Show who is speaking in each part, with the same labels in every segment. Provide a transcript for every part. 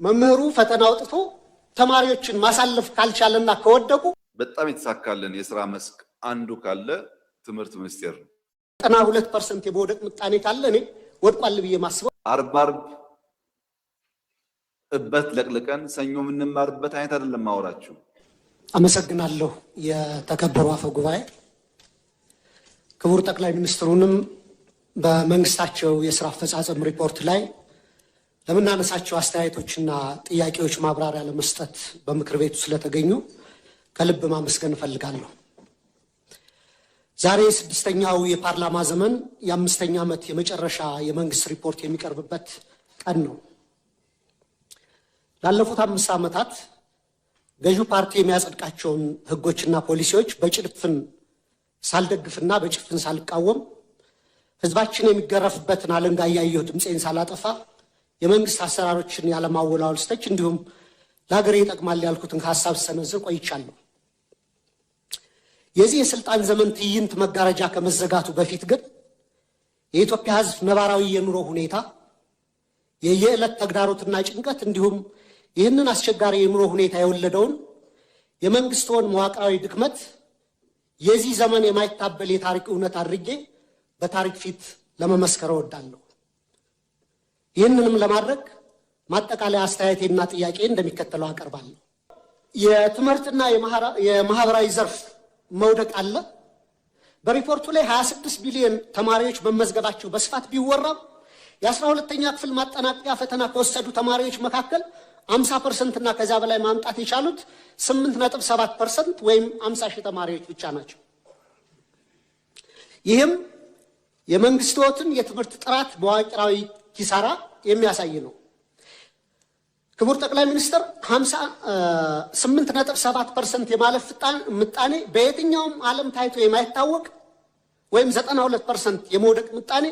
Speaker 1: መምህሩ ፈተና አውጥቶ ተማሪዎችን ማሳለፍ ካልቻለና ከወደቁ
Speaker 2: በጣም የተሳካልን የሥራ መስክ አንዱ ካለ ትምህርት ሚኒስቴር ነው።
Speaker 1: 92% የመውደቅ ምጣኔ ካለ እኔ ወድቋል ብዬ ማስበው
Speaker 2: አርብ እበት ለቅልቀን ሰኞ የምንማርበት አይነት አይደለም ማወራችሁ።
Speaker 1: አመሰግናለሁ። የተከበሩ አፈ ጉባኤ፣ ክቡር ጠቅላይ ሚኒስትሩንም በመንግስታቸው የሥራ አፈጻጸም ሪፖርት ላይ ለምናነሳቸው አስተያየቶችና ጥያቄዎች ማብራሪያ ለመስጠት በምክር ቤቱ ስለተገኙ ከልብ ማመስገን እፈልጋለሁ። ዛሬ ስድስተኛው የፓርላማ ዘመን የ5ኛ ዓመት የመጨረሻ የመንግስት ሪፖርት የሚቀርብበት ቀን ነው። ላለፉት 5 ዓመታት ገዢው ፓርቲ የሚያጸድቃቸውን ህጎችና ፖሊሲዎች በጭፍን ሳልደግፍና በጭፍን ሳልቃወም ህዝባችን የሚገረፍበትን አለንጋ እያየሁ ድምፄን ሳላጠፋ የመንግስት አሰራሮችን ያለማወላወል ስተች እንዲሁም ለሀገሬ ይጠቅማል ያልኩትን ሀሳብ ሰነዝር ቆይቻለሁ። የዚህ የስልጣን ዘመን ትዕይንት መጋረጃ ከመዘጋቱ በፊት ግን የኢትዮጵያ ህዝብ ነባራዊ የኑሮ ሁኔታ፣ የየዕለት ተግዳሮትና ጭንቀት እንዲሁም ይህንን አስቸጋሪ የኑሮ ሁኔታ የወለደውን የመንግስትውን መዋቅራዊ ድክመት የዚህ ዘመን የማይታበል የታሪክ እውነት አድርጌ በታሪክ ፊት ለመመስከር እወዳለሁ። ይህንንም ለማድረግ ማጠቃለያ አስተያየቴና ጥያቄ እንደሚከተለው አቀርባለሁ። የትምህርትና የማህበራዊ ዘርፍ መውደቅ አለ። በሪፖርቱ ላይ 26 ቢሊዮን ተማሪዎች መመዝገባቸው በስፋት ቢወራም የ12ኛ ክፍል ማጠናቀቂያ ፈተና ከወሰዱ ተማሪዎች መካከል 50% እና ከዛ በላይ ማምጣት የቻሉት 8.7% ወይም 50 ሺህ ተማሪዎች ብቻ ናቸው። ይህም የመንግስትን የትምህርት ጥራት መዋቅራዊ ኪሳራ የሚያሳይ ነው። ክቡር ጠቅላይ ሚኒስትር 8.7% የማለፍ ምጣኔ በየትኛውም ዓለም ታይቶ የማይታወቅ ወይም 92% የመውደቅ ምጣኔ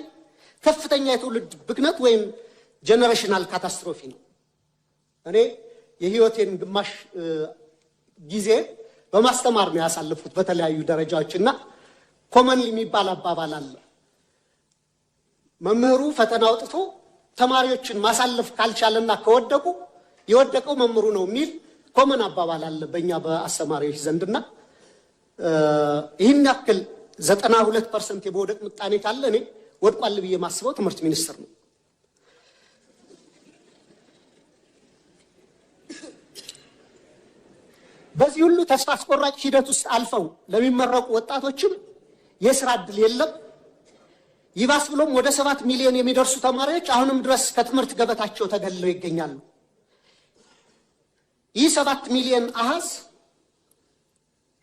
Speaker 1: ከፍተኛ የትውልድ ብክነት ወይም ጀነሬሽናል ካታስትሮፊ ነው። እኔ የህይወቴን ግማሽ ጊዜ በማስተማር ነው ያሳለፉት በተለያዩ ደረጃዎችና ኮመን የሚባል አባባል አለ። መምህሩ ፈተና አውጥቶ ተማሪዎችን ማሳለፍ ካልቻለና ከወደቁ የወደቀው መምህሩ ነው የሚል ኮመን አባባል አለ በእኛ በአስተማሪዎች ዘንድና ይህን ያክል 92% የመውደቅ ምጣኔ ካለ እኔ ወድቋል ብዬ ማስበው ትምህርት ሚኒስቴር ነው። በዚህ ሁሉ ተስፋ አስቆራጭ ሂደት ውስጥ አልፈው ለሚመረቁ ወጣቶችም የስራ ዕድል የለም። ይባስ ብሎም ወደ 7 ሚሊዮን የሚደርሱ ተማሪዎች አሁንም ድረስ ከትምህርት ገበታቸው ተገልለው ይገኛሉ። ይህ 7 ሚሊዮን አሃዝ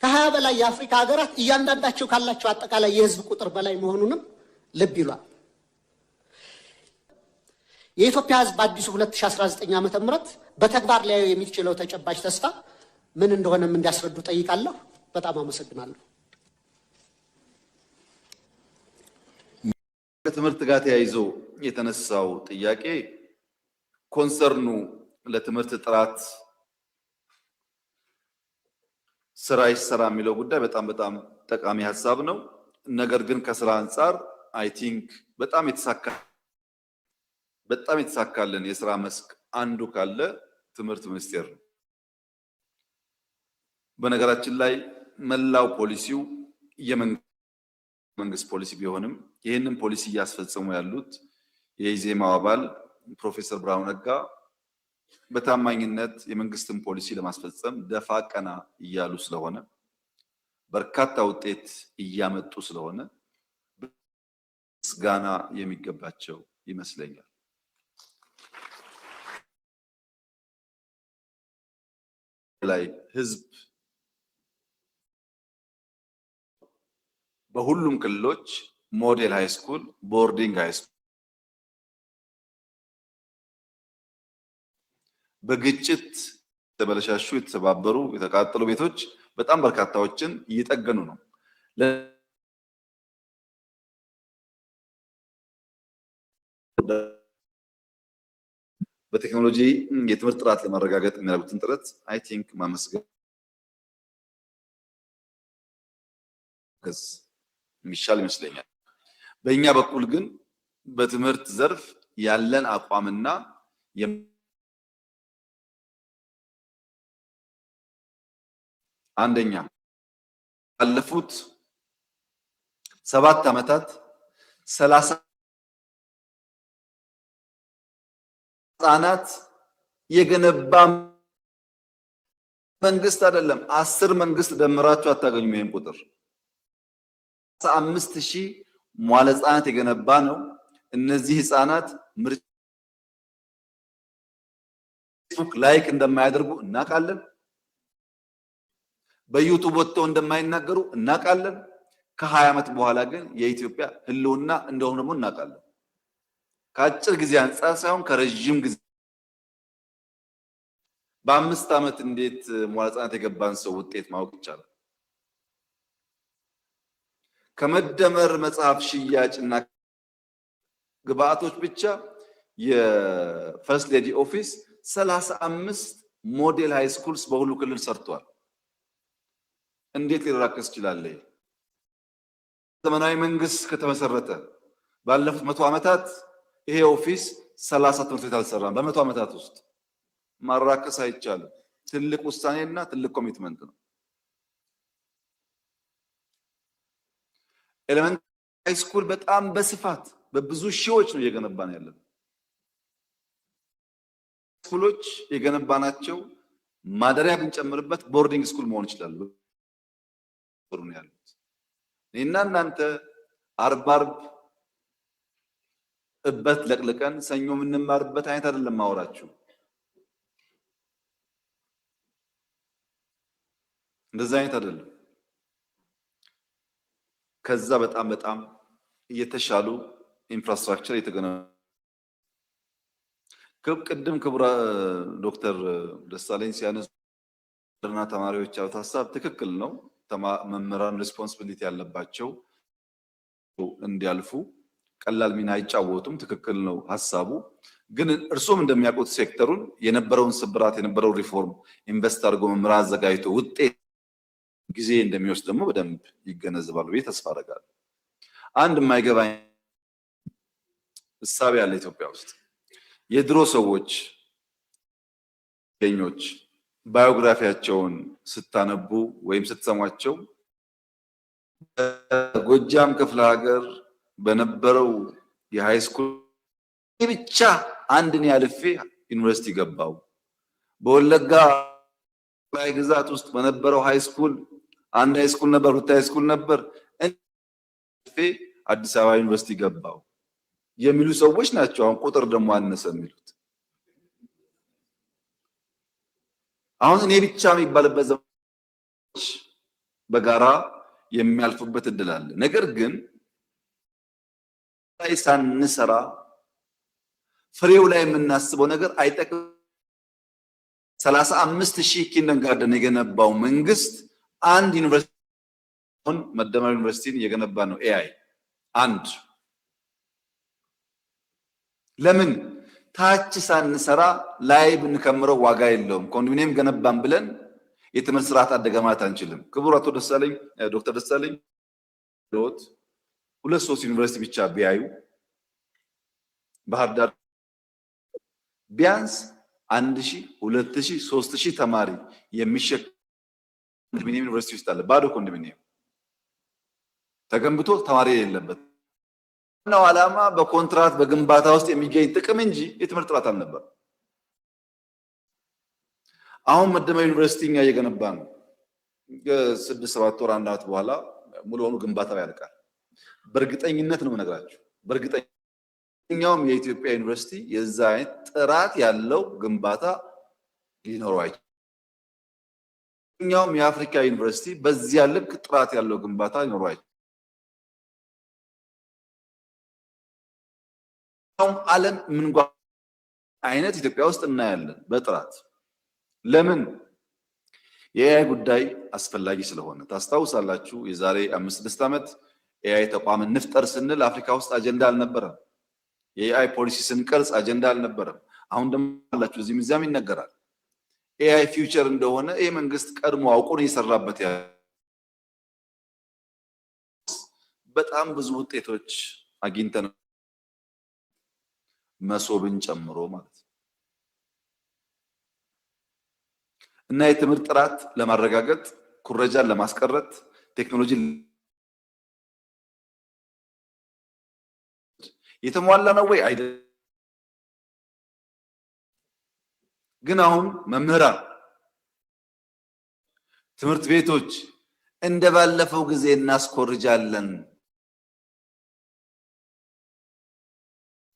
Speaker 1: ከ20 በላይ የአፍሪካ ሀገራት እያንዳንዳቸው ካላቸው አጠቃላይ የህዝብ ቁጥር በላይ መሆኑንም ልብ ይሏል። የኢትዮጵያ ህዝብ በአዲሱ 2019 ዓ.ም በተግባር ላይ የሚችለው ተጨባጭ ተስፋ ምን እንደሆነም እንዲያስረዱ ጠይቃለሁ። በጣም አመሰግናለሁ።
Speaker 2: ከትምህርት ጋር ተያይዞ የተነሳው ጥያቄ ኮንሰርኑ ለትምህርት ጥራት ስራ ይሰራ የሚለው ጉዳይ በጣም ጠቃሚ ሀሳብ ነው። ነገር ግን ከስራ አንጻር አይ ቲንክ በጣም የተሳካልን የስራ መስክ አንዱ ካለ ትምህርት ሚኒስቴር ነው። በነገራችን ላይ መላው ፖሊሲው የመንግስት ፖሊሲ ቢሆንም ይህንን ፖሊሲ እያስፈጸሙ ያሉት የኢዜማው አባል ፕሮፌሰር ብርሃኑ ነጋ በታማኝነት የመንግስትን ፖሊሲ ለማስፈጸም ደፋ ቀና እያሉ ስለሆነ በርካታ ውጤት እያመጡ ስለሆነ ምስጋና የሚገባቸው ይመስለኛል። ላይ ህዝብ በሁሉም ክልሎች ሞዴል ሃይ ስኩል፣ ቦርዲንግ ሃይ ስኩል በግጭት ተበለሻሹ የተሰባበሩ የተቃጠሉ ቤቶች በጣም በርካታዎችን እየጠገኑ ነው። በቴክኖሎጂ የትምህርት ጥራት ለማረጋገጥ የሚያደርጉትን ጥረት አይ ቲንክ ማመስገን የሚሻል ይመስለኛል። በእኛ በኩል ግን በትምህርት ዘርፍ ያለን አቋምና አንደኛ ባለፉት 7 ዓመታት 30 ህጻናት የገነባ መንግስት አይደለም። 10 መንግስት ደምራችሁ አታገኙም ይሄን ቁጥር። 5000 መዋለ ህጻናት የገነባ ነው። እነዚህ ህጻናት ፌስቡክ ላይክ እንደማያደርጉ እናውቃለን። በዩቲዩብ ወጥተው እንደማይናገሩ እናውቃለን። ከ20 ዓመት በኋላ ግን የኢትዮጵያ ህልውና እንደሆነ ደግሞ እናውቃለን። ከአጭር ጊዜ አንጻር ሳይሆን ከረጅም ጊዜ በ5 ዓመት እንዴት መዋለ ህጻናት የገባን ሰው ውጤት ማወቅ ይቻላል? ከመደመር መጽሐፍ ሽያጭና ግብአቶች ብቻ የፈርስት ሌዲ ኦፊስ 35 ሞዴል ሃይ ስኩልስ በሁሉ ክልል ሰርቷል። እንዴት ሊራከስ ይችላል? ዘመናዊ መንግስት ከተመሰረተ ባለፉት 100 ዓመታት ይሄ ኦፊስ 30 ትምህርት ቤት አልሰራም። በ100 ዓመታት ውስጥ ማራከስ አይቻልም። ትልቅ ውሳኔና ትልቅ ኮሚትመንት ነው። ኤሌመንታሪ ሃይ ስኩል በጣም በስፋት በብዙ ሺዎች ነው እየገነባን ያለን። ስኩሎች የገነባናቸው ማደሪያ ብንጨምርበት ቦርዲንግ ስኩል መሆን ይችላል ነው ያሉት። እኔና እናንተ አርብ እበት ለቅልቀን ሰኞ የምንማርበት አይነት አይደለም ማወራችሁ። እንደዛ አይነት አይደለም። ከዛ በጣም እየተሻሉ ኢንፍራስትራክቸር የተገነባ ቅድም ክቡር ዶክተር ደሳለኝ ሲያነሱና ተማሪዎች ያሉት ሀሳብ ትክክል ነው። መምህራን ሪስፖንሲቢሊቲ ያለባቸው እንዲያልፉ ቀላል ሚና አይጫወቱም። ትክክል ነው ሀሳቡ። ግን እርሱም እንደሚያውቁት ሴክተሩን የነበረውን ስብራት የነበረው ሪፎርም ኢንቨስት አድርጎ መምህራን አዘጋጅቶ ውጤት ጊዜ እንደሚወስድ ደግሞ በደንብ ይገነዘባሉ ብዬ ተስፋ አደርጋለሁ። አንድ የማይገባኝ እሳቤ ያለ ኢትዮጵያ ውስጥ የድሮ ሰዎች ኞች ባዮግራፊያቸውን ስታነቡ ወይም ስትሰሟቸው በጎጃም ክፍለ ሀገር በነበረው የሃይ ስኩል ብቻ አንድን ያልፌ ዩኒቨርሲቲ ገባው፣ በወለጋ ላይ ግዛት ውስጥ በነበረው ሃይ ስኩል አንድ ሃይ ስኩል ነበር፣ ሁለት ሃይ ስኩል ነበር፣ አዲስ አበባ ዩኒቨርሲቲ ገባው የሚሉ ሰዎች ናቸው። አሁን ቁጥር ደግሞ አነሰ የሚሉት። አሁን እኔ ብቻ የሚባልበት ዘመኖች በጋራ የሚያልፉበት እድል አለ። ነገር ግን ላይ ሳንሰራ ፍሬው ላይ የምናስበው ነገር አይጠቅም። 35,000 ኪንደርጋርተን የገነባው መንግስት አንድ ዩኒቨርሲቲ መደመር ዩኒቨርሲቲን እየገነባ ነው። ኤአይ አንድ ለምን ታች ሳንሰራ ላይ ብንከምረው ዋጋ የለውም። ኮንዶሚኒየም ገነባን ብለን የትምህርት ስርዓት አደገ ማለት አንችልም። ክቡር አቶ ደሳለኝ ዶክተር ደሳለኝ ሎት 2-3 ዩኒቨርሲቲ ብቻ ቢያዩ ባህር ዳር ቢያንስ 1000 2000 3000 ተማሪ የሚሸከም ኮንዶሚኒየም ዩኒቨርሲቲ ውስጥ አለ። ባዶ ኮንዶሚኒየም ተገንብቶ ተማሪ የሌለበት ነው። ዓላማ በኮንትራት በግንባታ ውስጥ የሚገኝ ጥቅም እንጂ የትምህርት ጥራት አልነበር። አሁን መደመር ዩኒቨርሲቲ እኛ እየገነባ ነው። 6-7 ወር 1 ዓመት በኋላ ሙሉ ሆኖ ግንባታው ያልቃል። በእርግጠኝነት ነው የምነግራችሁ። በእርግጠኛውም የኢትዮጵያ ዩኒቨርሲቲ የዛ አይነት ጥራት ያለው ግንባታ ሊኖረው አይችልም። የትኛውም የአፍሪካ ዩኒቨርሲቲ በዚያ ልክ ጥራት ያለው ግንባታ ሊኖረው አይችልም። ዓለም ምን አይነት ኢትዮጵያ ውስጥ እናያለን በጥራት። ለምን? የኤአይ ጉዳይ አስፈላጊ ስለሆነ። ታስታውሳላችሁ የዛሬ 5-6 ዓመት ኤአይ ተቋም እንፍጠር ስንል አፍሪካ ውስጥ አጀንዳ አልነበረም። የኤአይ ፖሊሲ ስንቀርጽ አጀንዳ አልነበረም። አሁን ደግሞ አላችሁ እዚህም እዚያም ይነገራል። ኤአይ ፊውቸር እንደሆነ ይሄ መንግስት ቀድሞ አውቆ ነው የሰራበት። በጣም ብዙ ውጤቶች አግኝተናል፣ መሶብን ጨምሮ ማለት ነው። እና የትምህርት ጥራት ለማረጋገጥ ኩረጃን ለማስቀረት ቴክኖሎጂ የተሟላ ነው ወይ አይደለም? ግን አሁን መምህራን፣ ትምህርት ቤቶች እንደባለፈው ጊዜ እናስኮርጃለን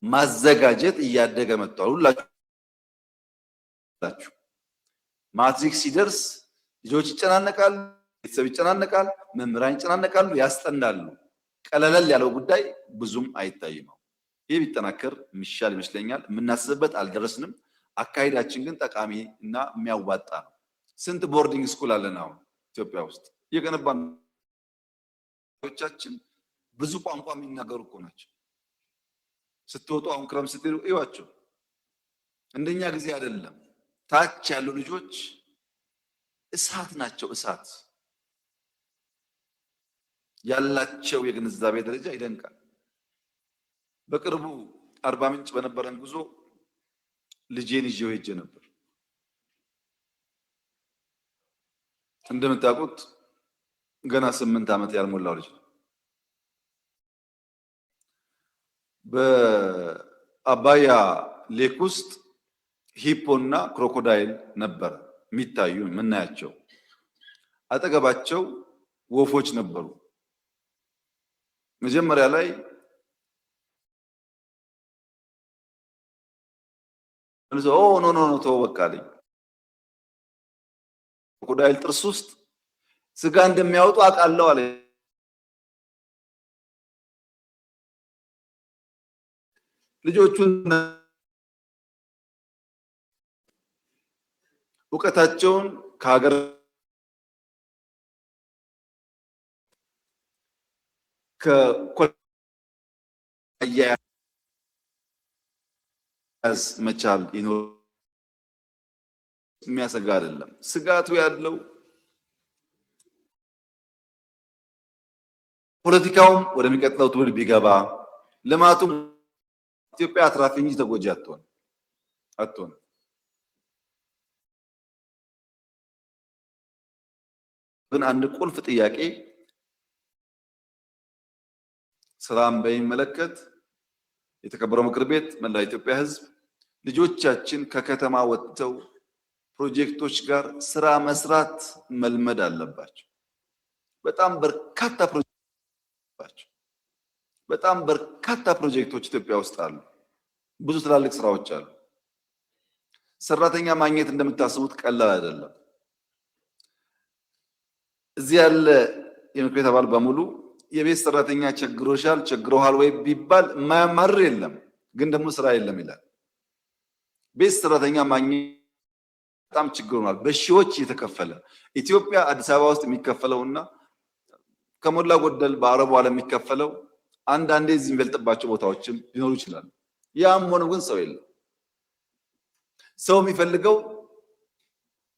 Speaker 2: ማዘጋጀት እያደገ መጥቷል። ሁላችሁ ማትሪክስ ሲደርስ ልጆች ይጨናነቃሉ፣ ቤተሰብ ይጨናነቃል፣ መምህራን ይጨናነቃሉ፣ ያስጠናሉ። ቀለለል ያለው ጉዳይ ብዙም አይታይም። ይህ ቢጠናከር የሚሻል ይመስለኛል። የምናስብበት አልደረስንም። አካሄዳችን ግን ጠቃሚ እና የሚያዋጣ ነው። ስንት ቦርዲንግ ስኩል አለን አሁን ኢትዮጵያ ውስጥ እየገነባን። ቻችን ብዙ ቋንቋ የሚናገሩ እኮ ናቸው። ስትወጡ አሁን ክረምት ስትሄዱ እዩዋቸው። እንደኛ ጊዜ አይደለም። ታች ያሉ ልጆች እሳት ናቸው። እሳት ያላቸው የግንዛቤ ደረጃ ይደንቃል። በቅርቡ አርባ ምንጭ በነበረን ጉዞ ልጄን ይዤው ሄጄ ነበር። እንደምታውቁት ገና 8 ዓመት ያልሞላው ልጅ ነው። በአባያ ሌክ ውስጥ ሂፖና ክሮኮዳይል ነበር የሚታዩ የምናያቸው። አጠገባቸው ወፎች ነበሩ። መጀመሪያ ላይ ኖ ተው በቃ አለኝ። ክሮኮዳይል ጥርስ ውስጥ ስጋ እንደሚያወጡ አውቃለሁ አለ። ልጆቹን እውቀታቸውን ከሀገር ከአያያዝ መቻል ይኖር የሚያሰጋ አይደለም። ስጋቱ ያለው ፖለቲካውም ወደሚቀጥለው ትውልድ ቢገባ ልማቱም ኢትዮጵያ አትራፊ እንጂ ተጎጂ አትሆን። ግን አንድ ቁልፍ ጥያቄ ስራን በሚመለከት የተከበረው ምክር ቤት፣ መላ ኢትዮጵያ ሕዝብ ልጆቻችን ከከተማ ወጥተው ፕሮጀክቶች ጋር ስራ መስራት መልመድ አለባቸው። በጣም በርካታ ፕሮጀክቶች ኢትዮጵያ ውስጥ አሉ። ብዙ ትላልቅ ስራዎች አሉ። ሰራተኛ ማግኘት እንደምታስቡት ቀላል አይደለም። እዚህ ያለ የምክር ቤት አባል በሙሉ የቤት ሰራተኛ ቸግሮሻል፣ ቸግሮሃል ወይ ቢባል የማያማርር የለም። ግን ደግሞ ስራ የለም ይላል። ቤት ሰራተኛ ማግኘት በጣም ችግር ሆኗል። በሺዎች እየተከፈለ ኢትዮጵያ አዲስ አበባ ውስጥ የሚከፈለውና ከሞላ ጎደል በአረቡ ዓለም የሚከፈለው አንዳንዴ እዚህ የሚበልጥባቸው ቦታዎችም ሊኖሩ ይችላሉ። ያም ሆነ ግን ሰው የለም። ሰው የሚፈልገው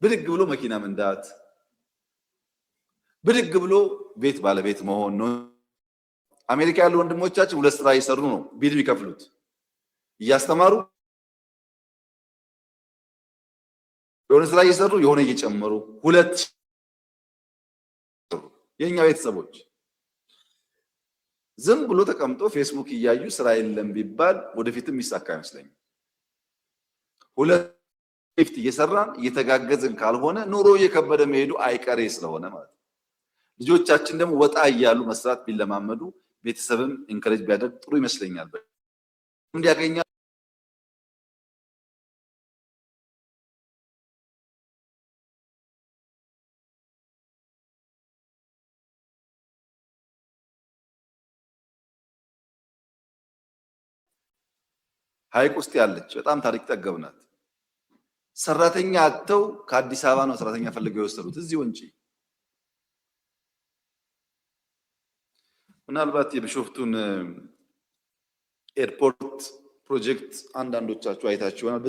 Speaker 2: ብድግ ብሎ መኪና መንዳት፣ ብድግ ብሎ ቤት ባለቤት መሆን ነው። አሜሪካ ያሉ ወንድሞቻችን 2 ስራ እየሰሩ ነው ቢል የሚከፍሉት እያስተማሩ፣ የሆነ ስራ እየሰሩ የሆነ እየጨመሩ 2 የኛ ቤተሰቦች ዝም ብሎ ተቀምጦ ፌስቡክ እያዩ ስራ የለም ቢባል ወደፊትም የሚሳካ አይመስለኝም። 2 እየሰራን እየተጋገዝን ካልሆነ ኑሮ እየከበደ መሄዱ አይቀሬ ስለሆነ ማለት ነው። ልጆቻችን ደግሞ ወጣ እያሉ መስራት ቢለማመዱ ቤተሰብም ኢንከሬጅ ቢያደርግ ጥሩ ይመስለኛል። እንዲያገኛ ሐይቅ ውስጥ ያለች በጣም ታሪክ ጠገብ ናት። ሰራተኛ አጥተው ከአዲስ አበባ ነው ሰራተኛ ፈልገው የወሰዱት እዚህ ወንጪ። ምናልባት የቢሾፍቱን ኤርፖርት ፕሮጀክት አንዳንዶቻችሁ አይታችሁ ይሆናል።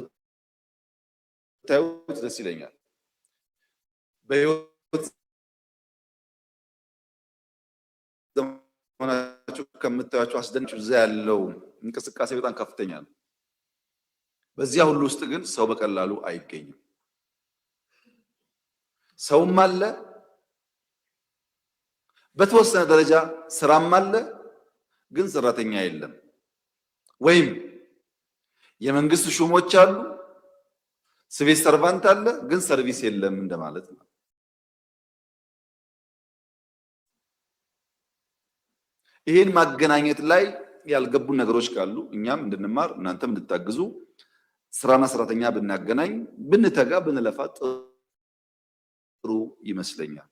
Speaker 2: ብታዩት ደስ ይለኛል። በህይወት ዘመናችሁ ከምታዩቸው አስደንቅ እዛ ያለው እንቅስቃሴ በጣም ከፍተኛ ነው። በዚያ ሁሉ ውስጥ ግን ሰው በቀላሉ አይገኝም። ሰውም አለ፣ በተወሰነ ደረጃ ስራም አለ ግን ሰራተኛ የለም፣ ወይም የመንግስት ሹሞች አሉ ሲቪል ሰርቫንት አለ ግን ሰርቪስ የለም እንደማለት ነው። ይሄን ማገናኘት ላይ ያልገቡ ነገሮች ካሉ እኛም እንድንማር እናንተም እንድታግዙ ስራና ሰራተኛ ብናገናኝ ብንተጋ ብንለፋ ጥሩ ይመስለኛል።